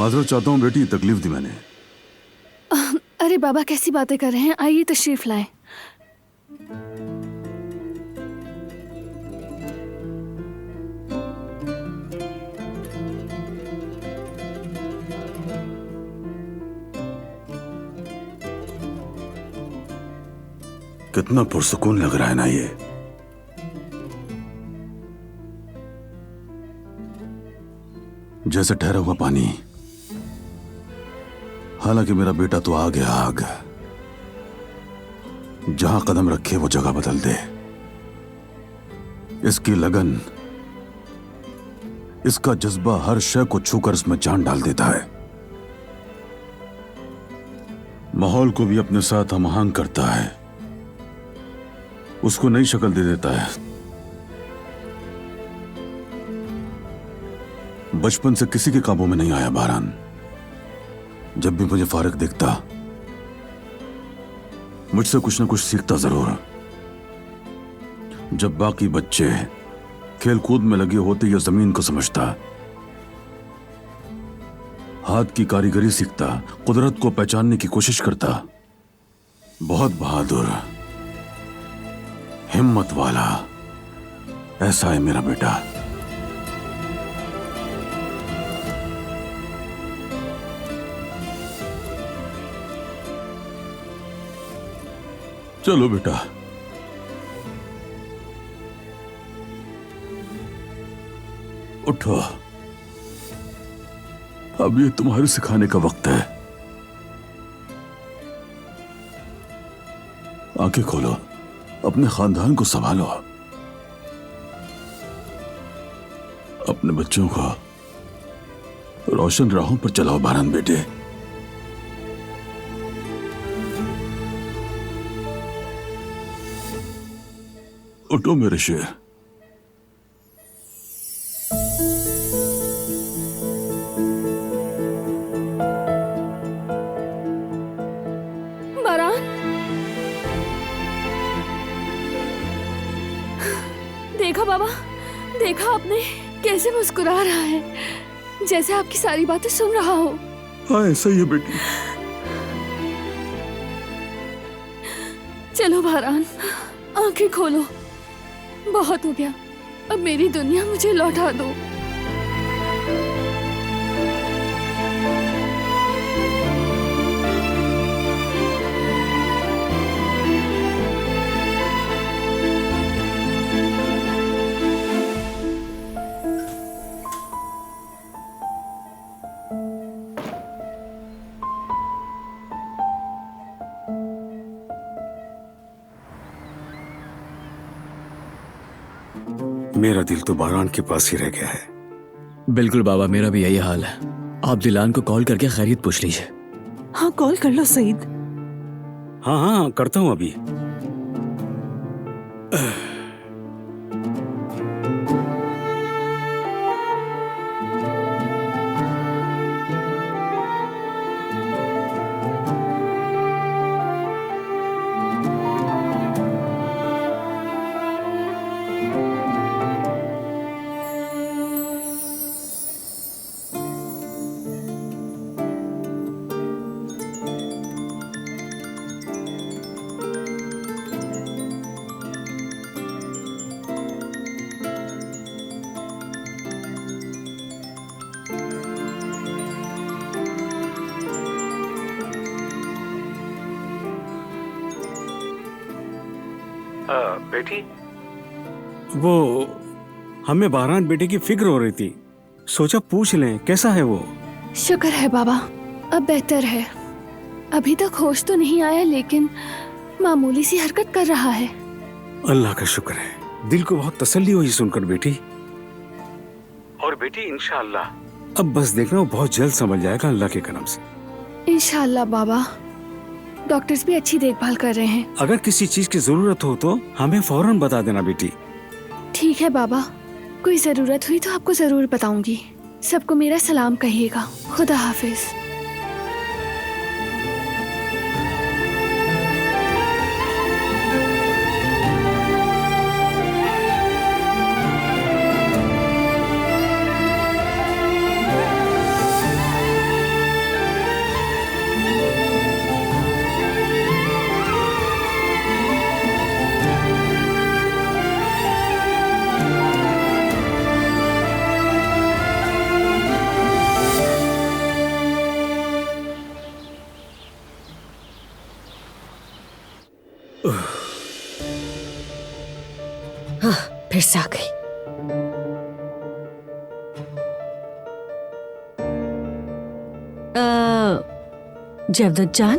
माजरत चाहता हूँ बेटी, तकलीफ दी मैंने। अरे बाबा कैसी बातें कर रहे हैं, आइए तशरीफ लाएं। कितना पुरसुकून लग रहा है ना ये। जैसे ठहरा हुआ पानी। हालांकि मेरा बेटा तो आ गया आग। जहां कदम रखे वो जगह बदल दे। इसकी लगन, इसका जज्बा हर शय को छूकर इसमें जान डाल देता है। माहौल को भी अपने साथ हमआहंग करता है, उसको नई शक्ल दे देता है। बचपन से किसी के काबू में नहीं आया बारान। जब भी मुझे फारिग देखता, मुझसे कुछ ना कुछ सीखता जरूर। जब बाकी बच्चे खेल कूद में लगे होते या जमीन को समझता, हाथ की कारीगरी सीखता, कुदरत को पहचानने की कोशिश करता। बहुत बहादुर, हिम्मत वाला, ऐसा है मेरा बेटा। चलो बेटा, उठो। अब ये तुम्हारे सिखाने का वक्त है। आंखें खोलो, अपने खानदान को संभालो, अपने बच्चों को रोशन राहों पर चलाओ बारान बेटे। उठो मेरे शेर। बारान, देखा बाबा, देखा आपने कैसे मुस्कुरा रहा है, जैसे आपकी सारी बातें सुन रहा हो। हाँ ऐसा ही है बेटी। चलो बारान, आंखें खोलो। बहुत हो गया, अब मेरी दुनिया मुझे लौटा दो। मेरा दिल तो बारान के पास ही रह गया है। बिल्कुल बाबा, मेरा भी यही हाल है। आप दिलान को कॉल करके खैरियत पूछ लीजिए। हाँ कॉल कर लो सईद। हाँ हाँ करता हूँ अभी। बेटी, वो हमें बारान बेटे की फिक्र हो रही थी, सोचा पूछ लें कैसा है वो। शुक्र है बाबा, अब बेहतर है। अभी तक होश तो नहीं आया, लेकिन मामूली सी हरकत कर रहा है। अल्लाह का शुक्र है, दिल को बहुत तसल्ली हुई सुनकर बेटी। और बेटी इंशाअल्लाह अब बस देखना वो बहुत जल्द समझ जाएगा अल्लाह के करम से। इंशाअल्लाह बाबा, डॉक्टर्स भी अच्छी देखभाल कर रहे हैं। अगर किसी चीज की जरूरत हो तो हमें फौरन बता देना बेटी। ठीक है बाबा, कोई जरूरत हुई तो आपको जरूर बताऊंगी। सबको मेरा सलाम कहिएगा। खुदा हाफिज। हाँ, फिर से आ गई। जवदत जान,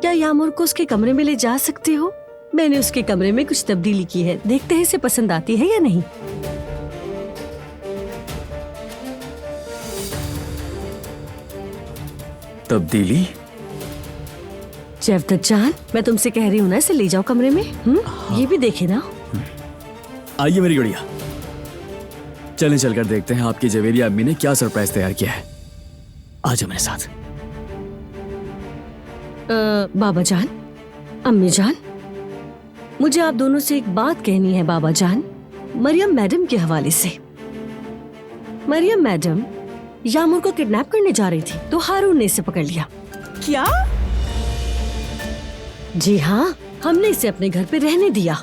क्या यामुर को उसके कमरे में ले जा सकते हो? मैंने उसके कमरे में कुछ तब्दीली की है, देखते हैं इसे पसंद आती है या नहीं। तब्दीली? जवदत जान, मैं तुमसे कह रही हूँ ना, इसे ले जाओ कमरे में। ये भी देखे ना। आइए मेरी गुड़िया, चलें चलकर देखते हैं आपकी जवेरिया अम्मी ने क्या सरप्राइज तैयार किया है। आ जाओ मेरे साथ। बाबा जान, अम्मी जान, मुझे आप दोनों से एक बात कहनी है बाबा जान, मरियम मैडम के हवाले से। मरियम मैडम यामुर को किडनैप करने जा रही थी तो हारून ने इसे पकड़ लिया। क्या? जी हाँ, हमने इसे अपने घर पे रहने दिया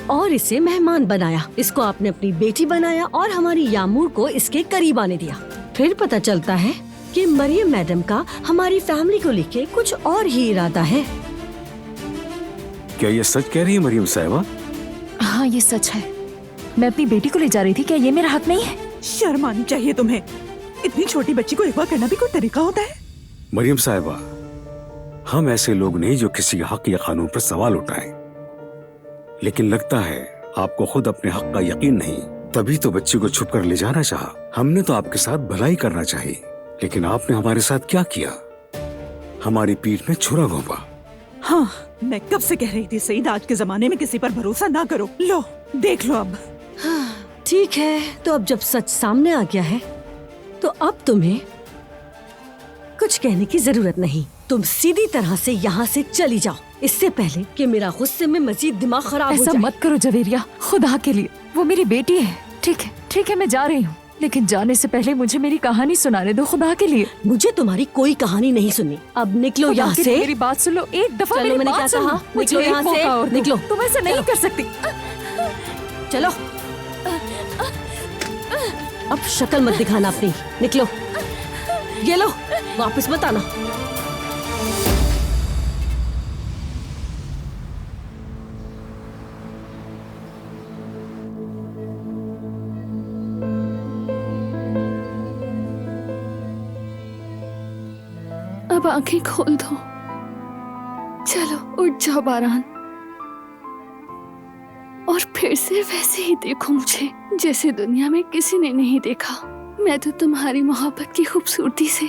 और इसे मेहमान बनाया। इसको आपने अपनी बेटी बनाया और हमारी यामुर को इसके करीब आने दिया। फिर पता चलता है कि मरियम मैडम का हमारी फैमिली को लेके कुछ और ही इरादा है। क्या ये सच कह रही है मरियम साहिबा? हाँ, ये सच है। मैं अपनी बेटी को ले जा रही थी। क्या ये मेरा हक नहीं है? शर्म आनी चाहिए तुम्हें। इतनी छोटी बच्ची को अगवा करना भी कोई तरीका होता है? मरियम साहिबा, हम ऐसे लोग नहीं जो किसी हक या कानून पर सवाल उठाएं। लेकिन लगता है आपको खुद अपने हक का यकीन नहीं, तभी तो बच्ची को छुप कर ले जाना चाहा। हमने तो आपके साथ भलाई करना चाहिए, लेकिन आपने हमारे साथ क्या किया? हमारी पीठ में छुरा घोंपा। हाँ, मैं कब से कह रही थी सईद, आज के जमाने में किसी पर भरोसा ना करो। लो, देख लो अब। ठीक है, तो अब जब सच सामने आ गया है तो अब तुम्हें कुछ कहने की जरूरत नहीं। तुम सीधी तरह से यहाँ से चली जाओ, इससे पहले कि मेरा गुस्से में मजीद दिमाग खराब हो ऐसा जाए। मत करो जवेरिया, खुदा के लिए। वो मेरी बेटी है। ठीक है, ठीक है, मैं जा रही हूँ, लेकिन जाने से पहले मुझे मेरी कहानी सुनाने दो, खुदा के लिए। मुझे तुम्हारी कोई कहानी नहीं सुननी। अब निकलो खुदा यहाँ के से। लिए मेरी बात सुन लो, एक दफा चलो, मेरी मैंने क्या बात सुन लो। कहा? मुझे निकलो एक यहाँ से, मौका और दो। निकलो। तुम ऐसा नहीं कर सकती। चलो, अब शक्ल मत दिखाना अपनी। निकलो। ये लो, वापस मत आना। अब आंखें खोल दो। चलो, उठ जाओ बारान, और फिर से वैसे ही देखो मुझे जैसे दुनिया में किसी ने नहीं देखा। मैं तो तुम्हारी मोहब्बत की खूबसूरती से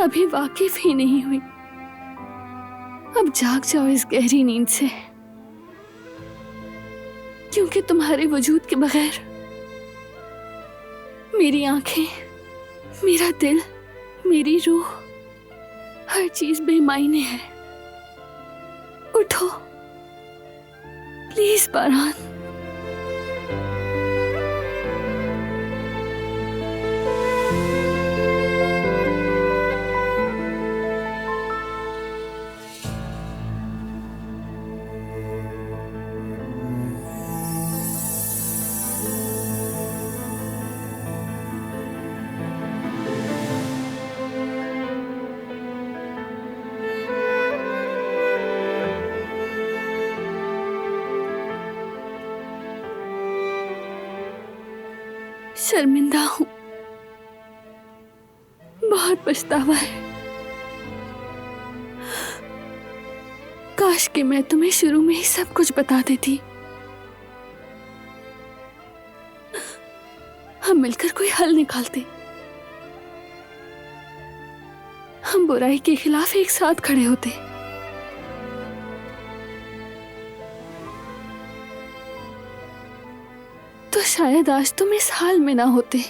अभी वाकिफ ही नहीं हुई। अब जाग जाओ इस गहरी नींद से, क्योंकि तुम्हारे वजूद के बगैर मेरी आंखें, मेरा दिल, मेरी रूह, हर चीज बेमायने है। उठो प्लीज बारान। शर्मिंदा हूं, बहुत पछतावा है। काश कि मैं तुम्हें शुरू में ही सब कुछ बता देती। हम मिलकर कोई हल निकालते। हम बुराई के खिलाफ एक साथ खड़े होते। तो शायद आज तुम इस हाल में ना होते,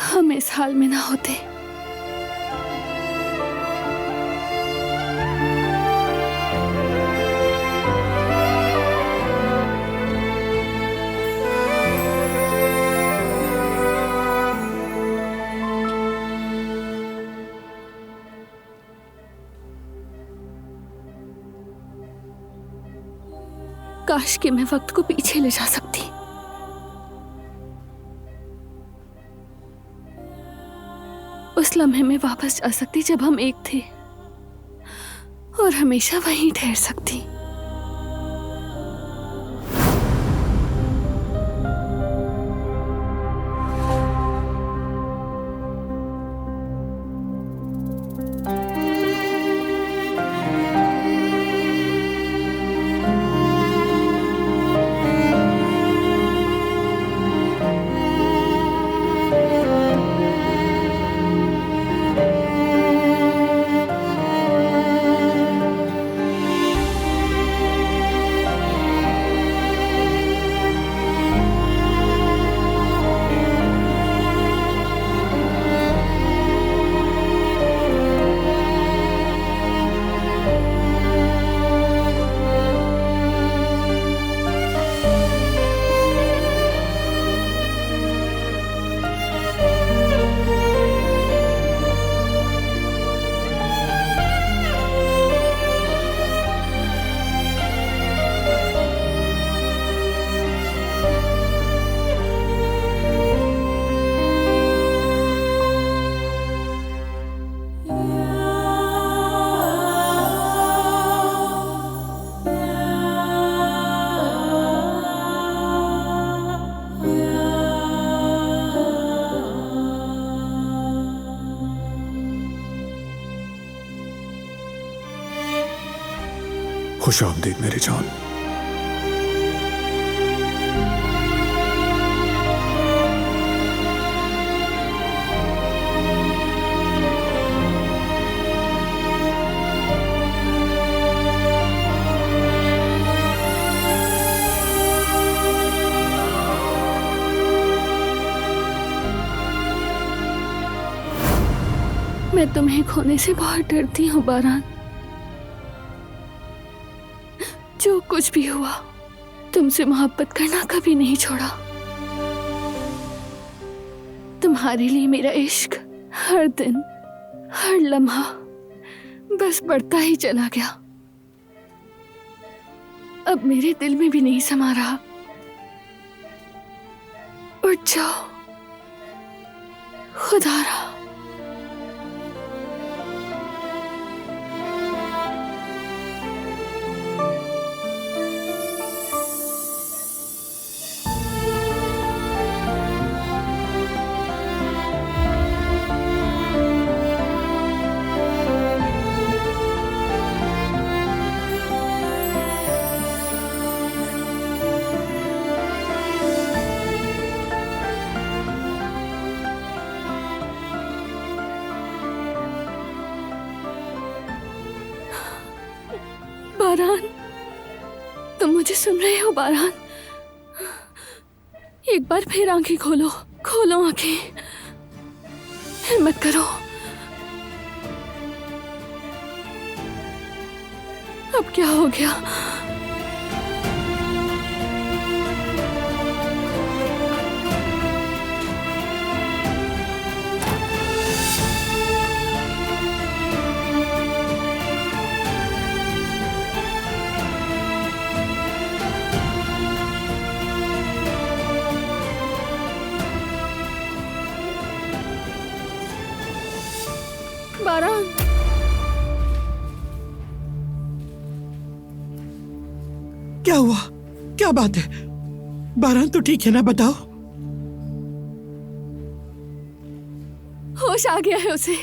हम इस हाल में ना होते। काश कि मैं वक्त को पीछे ले जा सकती। उस लम्हे में वापस जा सकती जब हम एक थे, और हमेशा वहीं ठहर सकती। खुश आमदीद मेरी जान। मैं तुम्हें खोने से बहुत डरती हूँ बारान। जो कुछ भी हुआ, तुमसे मोहब्बत करना कभी नहीं छोड़ा। तुम्हारे लिए मेरा इश्क हर दिन, हर लम्हा बस बढ़ता ही चला गया। अब मेरे दिल में भी नहीं समा रहा। उठ जाओ, खुदा रहा। बारान, तुम मुझे सुन रहे हो बारान? एक बार फिर आंखें खोलो, खोलो आंखें। हिम्मत करो। अब क्या हो गया? बारान, क्या हुआ? क्या बात है? बारान तो ठीक है ना? बताओ। होश आ गया है उसे।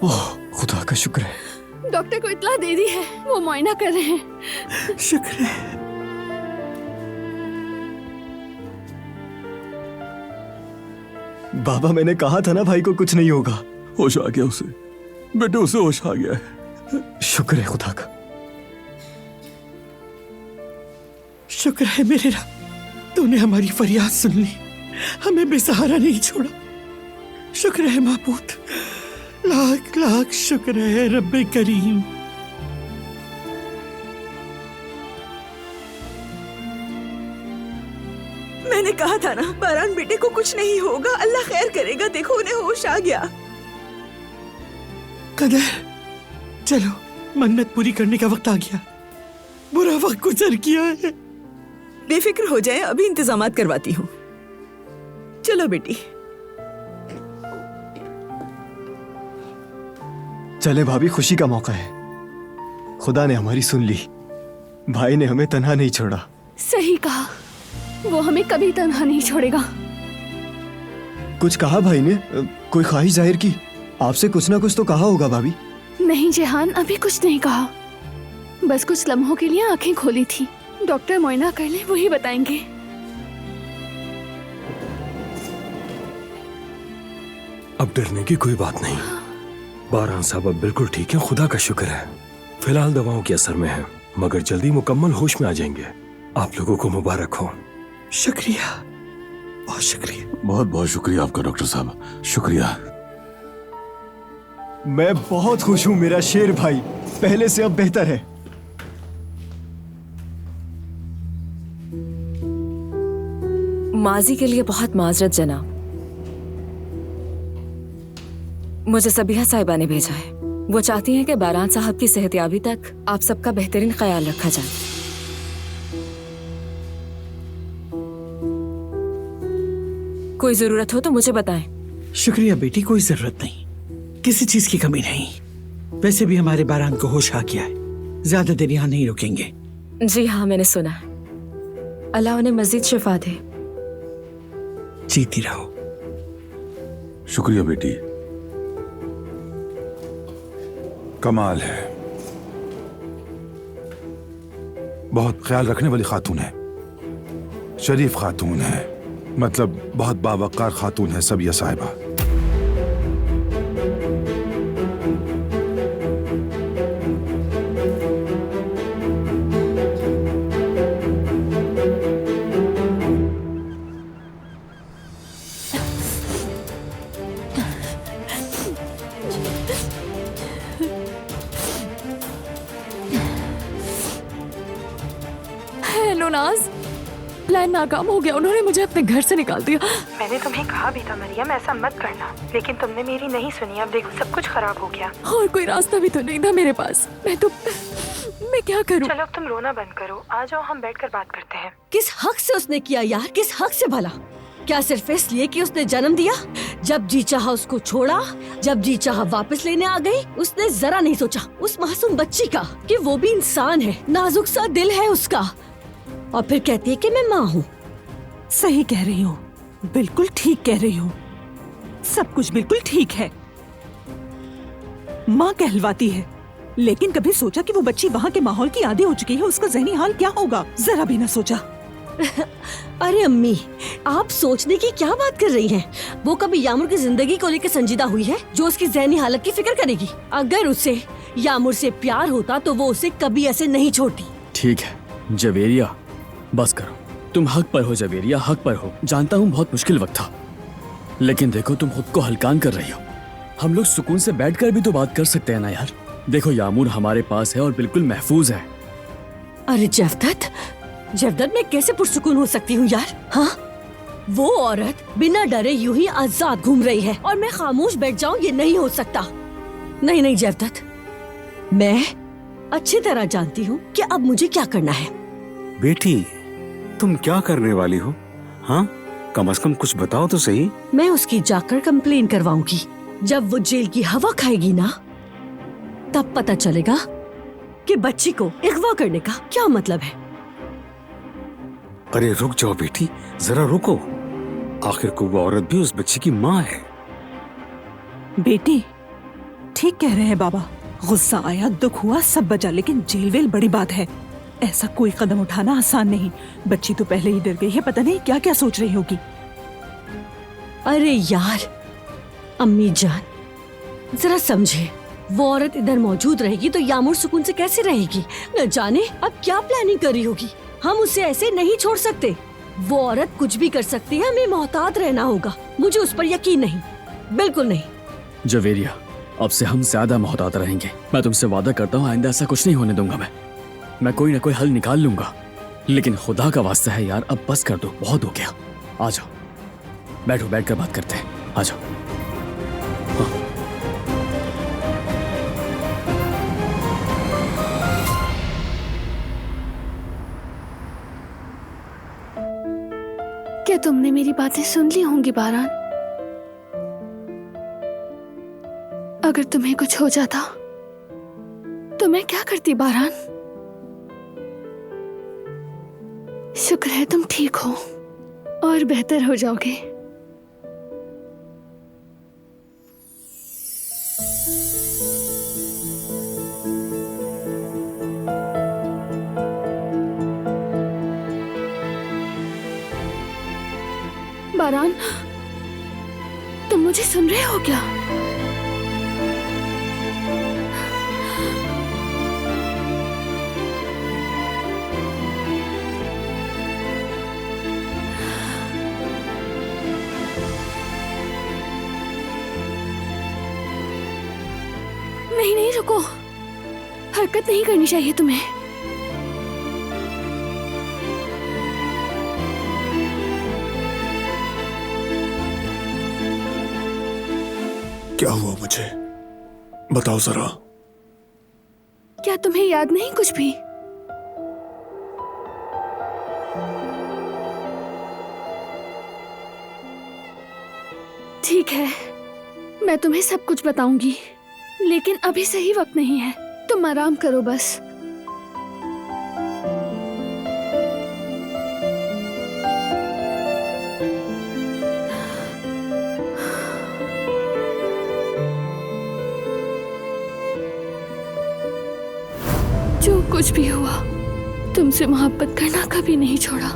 ओह खुदा का शुक्र है। डॉक्टर को इत्तला दे दी है, वो मुआयना कर रहे हैं। शुक्र है। बाबा मैंने कहा था ना भाई को कुछ नहीं होगा। होश आ गया उसे, बेटे उसे होश आ गया है। शुक्र है खुदा का। शुक्र है मेरे रब, तूने हमारी फरियाद सुन ली, हमें बेसहारा नहीं छोड़ा। शुक्र है माबूद, लाख लाख शुक्र है रब्बे करीम। मैंने कहा था ना बारान बेटे को कुछ नहीं होगा, अल्लाह खैर करेगा। देखो उन्हें होश आ गया। कदर, चलो मन्नत पूरी करने का वक्त आ गया। बुरा वक्त गुजर गया है। बेफिक्र हो जाए, अभी इंतजामात करवाती हूँ। चलो बेटी। चले भाभी, खुशी का मौका है। खुदा ने हमारी सुन ली। भाई ने हमें तन्हा नहीं छोड़ा। सही कहा, वो हमें कभी तन्हा नहीं छोड़ेगा। कुछ कहा भाई ने? कोई ख्वाहिश जाहिर की? आपसे कुछ ना कुछ तो कहा होगा भाभी। नहीं जेहान, अभी कुछ नहीं कहा। बस कुछ लम्हों के लिए आंखें खोली थी। डॉक्टर मुआयना कर ले, वही बताएंगे। अब डरने की कोई बात नहीं। बारान साहब अब बिल्कुल ठीक है, खुदा का शुक्र है। फिलहाल दवाओं के असर में है, मगर जल्दी मुकम्मल होश में आ जाएंगे। आप लोगों को मुबारक हो। शुक्रिया, बहुत शुक्रिया। बहुत बहुत शुक्रिया आपका डॉक्टर साहब, शुक्रिया। मैं बहुत खुश हूँ मेरा शेर भाई, पहले से अब बेहतर है। माजी के लिए बहुत माजरत जनाब। मुझे सबिहा साहिबा ने भेजा है। वो चाहती हैं कि बारान साहब की सेहतयाबी तक आप सबका बेहतरीन ख्याल रखा जाए। कोई जरूरत हो तो मुझे बताएं। शुक्रिया बेटी, कोई जरूरत नहीं, किसी चीज की कमी नहीं। वैसे भी हमारे बारान को होश आ गया है, ज्यादा देर यहाँ नहीं रुकेंगे। जी हाँ, मैंने सुना है। अल्लाह उन्हें मजीद शिफा दे। जीती रहो। शुक्रिया बेटी। कमाल है, बहुत ख्याल रखने वाली खातून है, शरीफ खातून है, मतलब बहुत बावकार खातून है सबिया साहिबा। हेलो नाज, प्लान नाकाम हो गया। उन्होंने मुझे अपने घर से निकाल दिया। मैंने तुम्हें कहा भी था मरियम ऐसा मत करना, लेकिन तुमने मेरी नहीं सुनी। अब देखो सब कुछ खराब हो गया। और कोई रास्ता भी तो नहीं था मेरे पास। मैं क्या करूं? चलो अब तुम रोना बंद करो, आ जाओ हम बैठकर बात करते हैं। किस हक से उसने किया यार, किस हक से भला? क्या सिर्फ इसलिए कि उसने जन्म दिया? जब जी चाहा उसको छोड़ा, जब जी चाहा वापस लेने आ गई। उसने जरा नहीं सोचा उस मासूम बच्ची का कि वो भी इंसान है, नाजुक सा दिल है उसका। और फिर कहती है कि मैं माँ हूँ। सही कह रही हो, बिल्कुल ठीक कह रही हो। सब कुछ बिल्कुल ठीक है। माँ कहलवाती है, लेकिन कभी सोचा कि वो बच्ची वहाँ के माहौल की आदी हो चुकी है, उसका ज़हनी हाल क्या होगा? जरा भी ना सोचा। अरे अम्मी, आप सोचने की क्या बात कर रही हैं? वो कभी यामुर की जिंदगी को लेकर संजीदा हुई है जो उसकी ज़हनी हालत की फिक्र करेगी? अगर उसे यामुर से प्यार होता तो वो उसे कभी ऐसे नहीं छोड़ती। ठीक है जवेरिया, बस करो। तुम हक पर हो जवेरिया, हक पर हो। जानता हूँ बहुत मुश्किल वक्त था, लेकिन देखो तुम खुद को हल्कान कर रही हो। हम लोग सुकून से बैठकर भी तो बात कर सकते हैं ना यार। देखो यामूर हमारे पास है और बिल्कुल महफूज है। अरे जवदत, जवदत मैं कैसे पुरसुकून हो सकती हूँ यार? हाँ, वो औरत बिना डरे यूं ही आजाद घूम रही है और मैं खामोश बैठ जाऊं, ये नहीं हो सकता। नहीं नहीं जवदत, मैं अच्छी तरह जानती हूँ कि अब मुझे क्या करना है। बेटी, तुम क्या करने वाली हो? हाँ, कम से कम कुछ बताओ तो सही। मैं उसकी जाकर कंप्लेन करवाऊंगी। जब वो जेल की हवा खाएगी ना, तब पता चलेगा कि बच्ची को अगवा करने का क्या मतलब है। अरे रुक जाओ बेटी, जरा रुको। आखिर को वो औरत भी उस बच्ची की माँ है। बेटी, ठीक कह रहे हैं बाबा। गुस्सा आया, दुख हुआ, सब बचा, लेकिन जेल वेल बड़ी बात है। ऐसा कोई कदम उठाना आसान नहीं। बच्ची तो पहले ही डर गई है, पता नहीं क्या क्या सोच रही होगी। अरे यार अम्मी जान, जरा समझे। वो औरत इधर मौजूद रहेगी तो यामूर सुकून से कैसे रहेगी? न जाने अब क्या प्लानिंग कर रही होगी। हम उसे ऐसे नहीं छोड़ सकते। वो औरत कुछ भी कर सकती है, हमें मोहतात रहना होगा। मुझे उस पर यकीन नहीं, बिल्कुल नहीं। जवेरिया, अब से हम ज्यादा मोहतात रहेंगे। मैं तुमसे वादा करता हूँ आइंदा ऐसा कुछ नहीं होने दूंगा। मैं कोई ना कोई हल निकाल लूंगा, लेकिन खुदा का वास्ता है यार, अब बस कर दो, बहुत हो गया। आ जाओ, बैठो, बैठकर बात करते हैं। आ जाओ। हाँ। क्या तुमने मेरी बातें सुन ली होंगी बारान? अगर तुम्हें कुछ हो जाता तो मैं क्या करती बारान? शुक्र है तुम ठीक हो और बेहतर हो जाओगे। बारान, तुम मुझे सुन रहे हो क्या? नहीं नहीं रुको, हरकत नहीं करनी चाहिए तुम्हें। क्या हुआ मुझे बताओ जरा। क्या तुम्हें याद नहीं कुछ भी? ठीक है, मैं तुम्हें सब कुछ बताऊंगी, लेकिन अभी सही वक्त नहीं है। तुम आराम करो बस। जो कुछ भी हुआ, तुमसे मोहब्बत करना कभी नहीं छोड़ा।